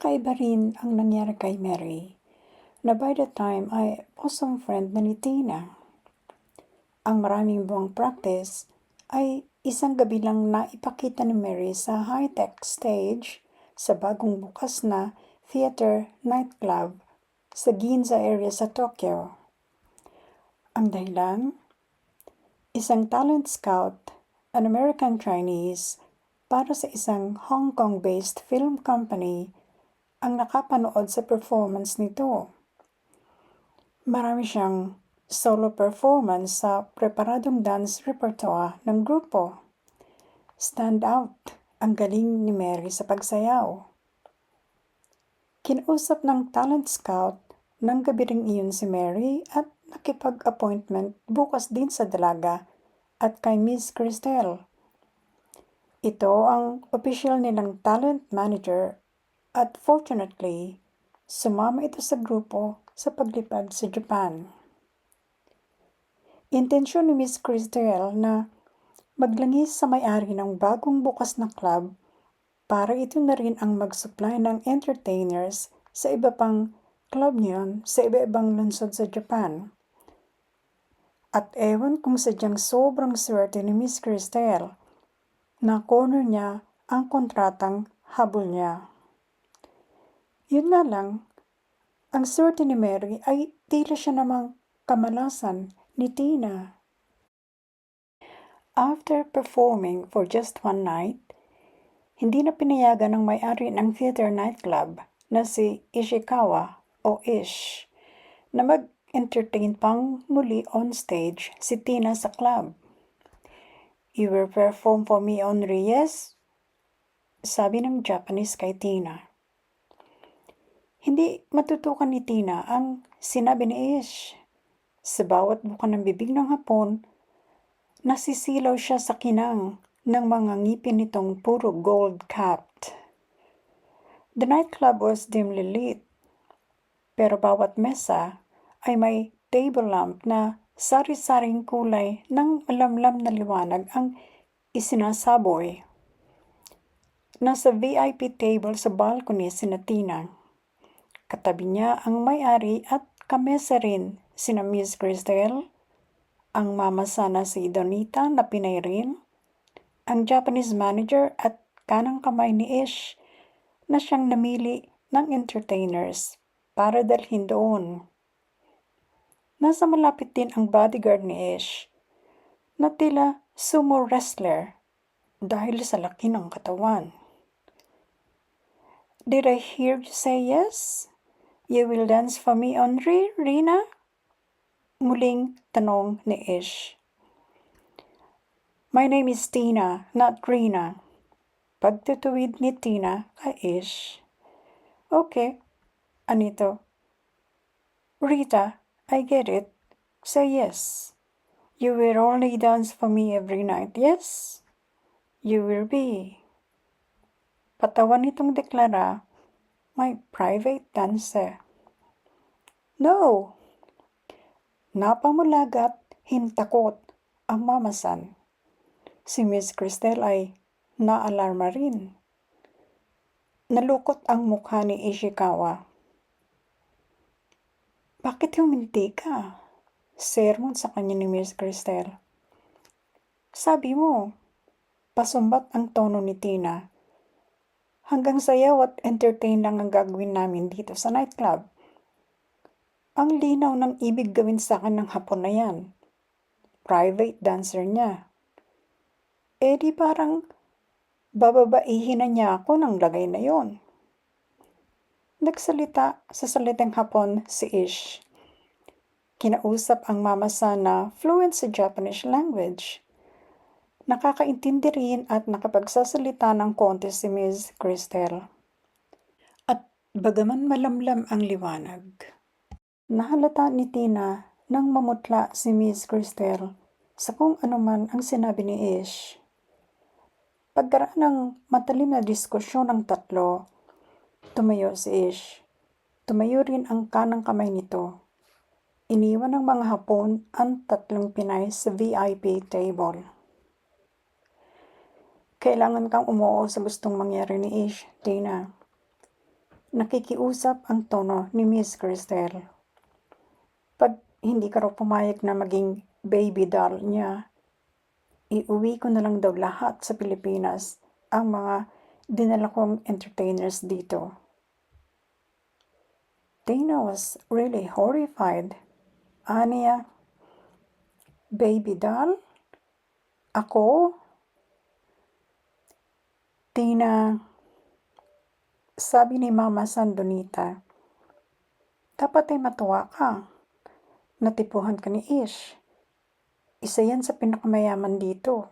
Kakaiba rin ang nangyari kay Mary na by the time ay awesome friend na ni Tina. Ang maraming buwang practice ay isang gabi lang na ipakita ni Mary sa high-tech stage sa bagong bukas na theater nightclub sa Ginza area sa Tokyo. Ang dahilan? Isang talent scout, an American Chinese, para sa isang Hong Kong-based film company ang nakapanood sa performance nito. Marami siyang solo performance sa preparadong dance repertoire ng grupo. Stand out ang galing ni Mary sa pagsayaw. Kinausap ng talent scout ng gabi ring iyon si Mary at nakipag-appointment bukas din sa dalaga at kay Miss Cristel. Ito ang official nilang talent manager at fortunately, sumama ito sa grupo sa paglipad sa Japan. Intensyon ni Miss Cristel na maglangis sa may-ari ng bagong bukas na club para ito na rin ang mag-supply ng entertainers sa iba pang club niyon sa iba-ibang lungsod sa Japan. At ewan kung sadyang sobrang swerte ni Miss Cristel na corner niya ang kontratang habol niya. Yun nga lang, ang swerte ni Mary ay tila siya namang kamalasan ni Tina. After performing for just one night, hindi na pinayagan ng may-ari ng theater nightclub na si Ishikawa o Ish na mag-entertain pang muli on stage si Tina sa club. "You will perform for me only, yes?" sabi ng Japanese kay Tina. Hindi matutukan ni Tina ang sinabi ni Ish. Sa bawat buka ng bibig ng Hapon, nasisilaw siya sa kinang ng mga ngipin nitong puro gold-capped. The nightclub was dimly lit, pero bawat mesa ay may table lamp na sari-saring kulay ng malamlam na liwanag ang isinasaboy. Nasa VIP table sa balcony sina Tina. Katabi niya ang may-ari at kamesa rin sina Miss Cristel, ang mama sana si Donita na Pinay rin, ang Japanese manager at kanang kamay ni Ish na siyang namili ng entertainers para dalhin doon. Nasa malapit din ang bodyguard ni Ish na tila sumo wrestler dahil sa laki ng katawan. "Did I hear you say yes? You will dance for me only, Rina?" Muling tanong ni Ish. "My name is Tina, not Rina." Pagtutuwid ni Tina kay Ish. "Okay, anito?" "Rita, I get it. Say yes. You will only dance for me every night, yes? You will be." Patawan nitong deklara, "My private dancer." "No!" Napamulagat, hintakot ang mamasan. Si Miss Cristel ay naalarma rin. Nalukot ang mukha ni Ishikawa. "Bakit huminti ka?" Sermon sa kanya ni Miss Cristel. "Sabi mo, pasumbat ang tono ni Tina. Hanggang sayaw at entertain lang ang gagawin namin dito sa nightclub. Ang linaw ng ibig gawin sa akin ng Hapon na yan. Private dancer niya. Eh di parang bababaihin na niya ako ng lagay na yon." Nagsalita sa salitang Hapon si Ish. Kinausap ang mamasa na fluent sa Japanese language. Nakakaintindi rin at nakapagsasalita ng konti si Miss Cristel. At bagaman malamlam ang liwanag, nahalata ni Tina nang mamutla si Miss Cristel sa kung anuman ang sinabi ni Ish. Pagkaraan ng matalim na diskusyon ng tatlo, tumayo si Ish. Tumayo rin ang kanang kamay nito. Iniwan ng mga Hapon ang tatlong Pinay sa VIP table. "Kailangan kang umuo sa gustong mangyari ni Ish, Tina. Nakikiusap ang tono ni Miss Cristel. Pag hindi ka raw pumayag na maging baby doll niya, iuwi ko na lang daw lahat sa Pilipinas ang mga dinala kong entertainers dito. Tina was really horrified. Aniya, baby doll? Ako? Tina, sabi ni Mama Sandonita, dapat ay matuwa ka. Natipuhan ka ni Ish. Isa yan sa pinakamayaman dito.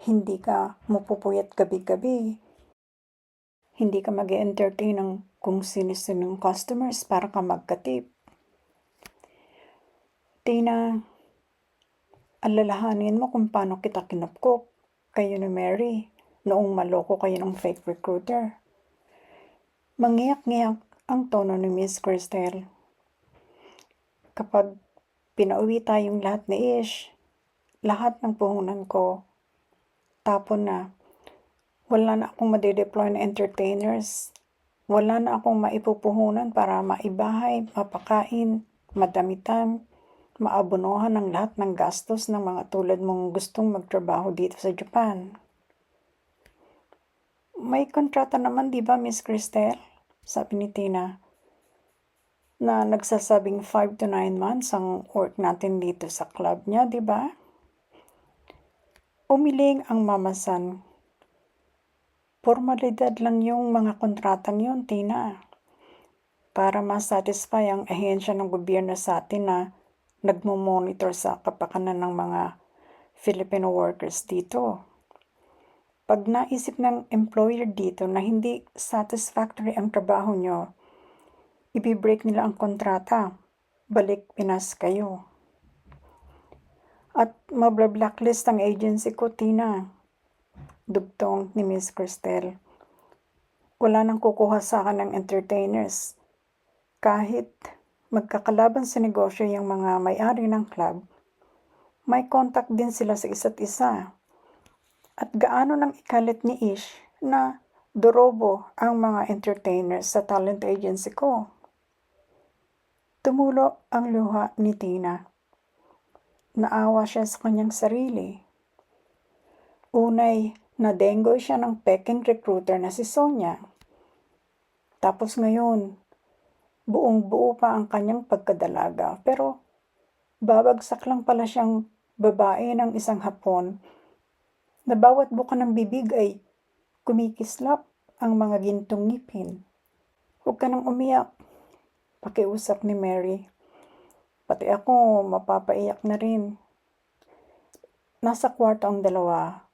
Hindi ka mapupuyat gabi-gabi. Hindi ka mag-entertain ng kung sino-sinong customers para ka magkatip. Tina, alalahanin mo kung paano kita kinupkop kayo ni Mary noong maloko kayo ng fake recruiter. Mangiyak-ngiyak ang tono ni Miss Cristel. Kapag pinauwi tayong lahat ni Ish, lahat ng puhunan ko, tapon na. Wala na akong madedeploy na entertainers. Wala na akong maipupuhunan para maibahay, mapakain, madamitan, maabunuhan ang lahat ng gastos ng mga tulad mong gustong magtrabaho dito sa Japan. May kontrata naman, di ba, Miss Cristel? Sabi ni Tina, na nagsasabing 5 to 9 months ang work natin dito sa club niya, di ba? Umiling ang Mama San. Formalidad lang yung mga kontratang yun, Tina. Para ma-satisfy ang ahensya ng gobyerno sa atin na nagmo-monitor sa kapakanan ng mga Filipino workers dito. Pag naisip ng employer dito na hindi satisfactory ang trabaho nyo, ibibreak nila ang kontrata. Balik Pinas kayo. At mabla-blacklist ang agency ko, Tina. Dugtong ni Miss Cristel. Wala nang kukuha sa akin ng entertainers. Kahit magkakalaban sa negosyo yung mga may-ari ng club, may contact din sila sa isa't isa. At gaano nang ikalit ni Ish na dorobo ang mga entertainers sa talent agency ko. Tumulo ang luha ni Tina. Naawa siya sa kanyang sarili. Unay, nadenggoy siya ng peking recruiter na si Sonia. Tapos ngayon, buong-buo pa ang kanyang pagkadalaga, pero babagsak lang pala siyang babae ng isang Hapon na bawat buka ng bibig ay kumikislap ang mga gintong ngipin. Huwag ka nang umiyak, pakiusap ni Mary. Pati ako, mapapaiyak na rin. Nasa kwarto ang dalawa.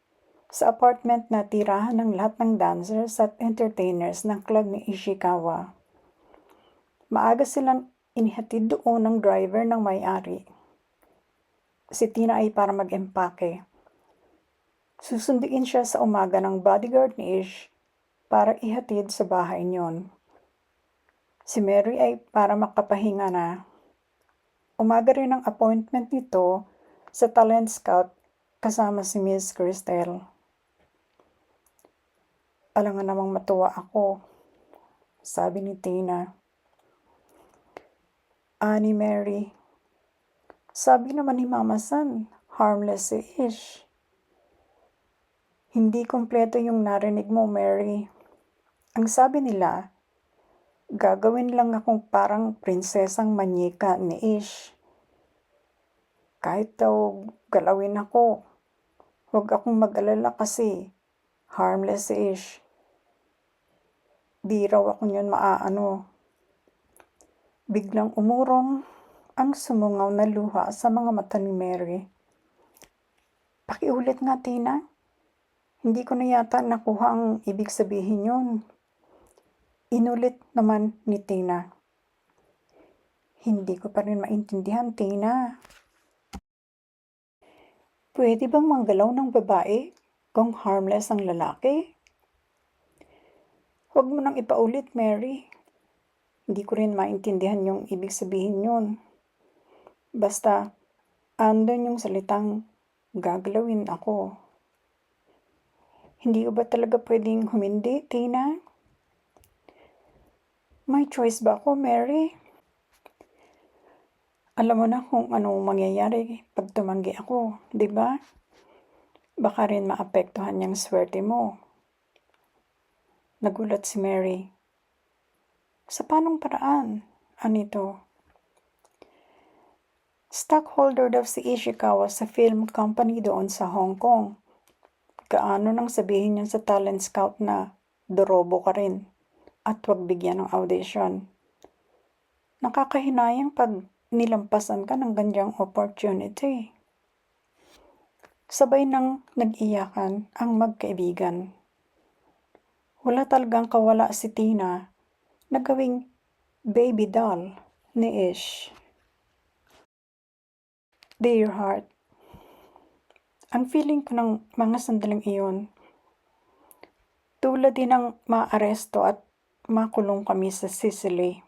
Sa apartment na tirahan ng lahat ng dancers at entertainers ng club ni Ishikawa. Maaga silang inihatid doon ng driver ng may-ari. Si Tina ay para mag-empake. Susunduin siya sa umaga ng bodyguard ni Ish para ihatid sa bahay niyon. Si Mary ay para makapahinga na. Umaga rin ang appointment nito sa talent scout kasama si Miss Cristel. Alangan namang matuwa ako, sabi ni Tina. Ani Mary, sabi naman ni Mama San, harmless si Ish. Hindi kompleto yung narinig mo, Mary. Ang sabi nila, gagawin lang akong parang prinsesang manyika ni Ish. Kahit daw galawin ako, huwag akong mag-alala kasi harmless si Ish. Di raw ako yun maaano. Biglang umurong ang sumungaw na luha sa mga mata ni Mary. Pakiulit nga, Tina. Hindi ko na yata nakuha ang ibig sabihin yun. Inulit naman ni Tina. Hindi ko pa rin maintindihan, Tina. Pwede bang manggalaw ng babae kung harmless ang lalaki? Huwag mo nang ipaulit, Mary. Hindi ko rin maintindihan yung ibig sabihin yun. Basta, andun yung salitang gagalawin ako. Hindi ko ba talaga pwedeng humindi, Tina? May choice ba ako, Mary? Alam mo na kung anong mangyayari pag tumanggi ako, di ba? Baka rin maapektuhan yung swerte mo. Nagulat si Mary. Sa panong paraan? Anito? Stockholder daw si Ishikawa sa film company doon sa Hong Kong. Kaano nang sabihin niya sa talent scout na dorobo ka rin at huwag bigyan ng audition. Nakakahinayang pag nilampasan ka ng ganyang opportunity. Sabay nang nag-iyakan ang magkaibigan. Wala talagang kawala si Tina na gawing baby doll ni Ish. Dear heart, ang feeling ko ng mga sandaling iyon, tulad din ng maaresto at makulong kami sa Sicily.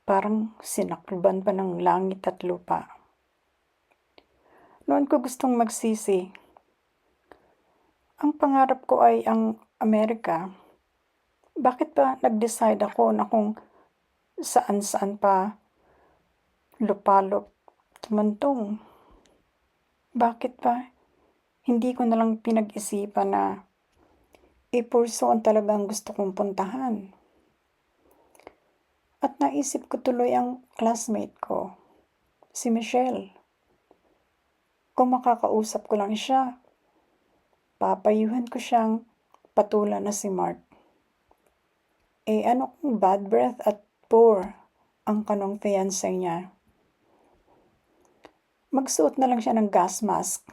Parang sinakluban pa ng langit at lupa. Noon ko gustong magsisi. Ang pangarap ko ay ang Amerika. Bakit ba nag-decide ako na kung saan-saan pa lupalop tumantong? Bakit ba hindi ko nalang pinag-isipan na ipurso ang talagang gusto kong puntahan? At naisip ko tuloy ang classmate ko, si Michelle. Kung makakausap ko lang siya, papayuhan ko siyang patulan na si Mark. Ano kung bad breath at poor ang kanong fiancé niya? Magsuot na lang siya ng gas mask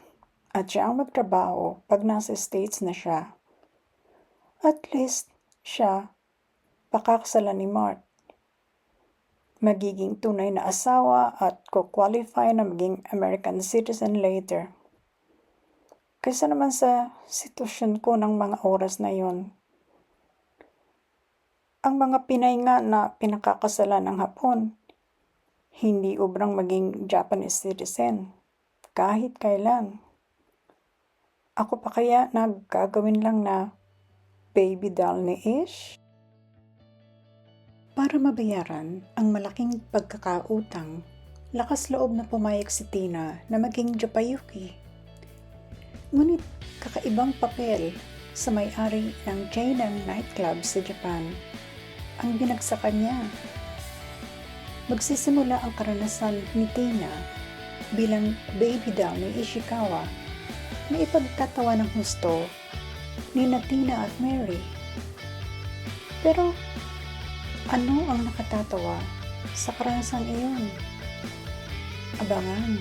at siya ang magtrabaho pag nasa States na siya. At least siya pakakasalan ni Mark. Magiging tunay na asawa at ko-qualify na maging American citizen later. Kaysa naman sa sitwasyon ko ng mga oras na yon. Ang mga Pinay nga na pinakakasalan ng Hapon, hindi ubrang maging Japanese citizen, kahit kailan. Ako pa kaya nagkagawin lang na baby doll ni Ish? Para mabayaran ang malaking pagkakautang, lakas loob na pumayag si Tina na maging Japayuki. Ngunit kakaibang papel sa may-ari ng chain ng nightclub sa Japan ang binagsakan niya. Magsisimula ang karanasan ni Tina bilang baby doll ni Ishikawa na ipagtatawa ng husto ni Tina at Mary. Pero ano ang nakatatawa sa karanasan iyon? Abangan.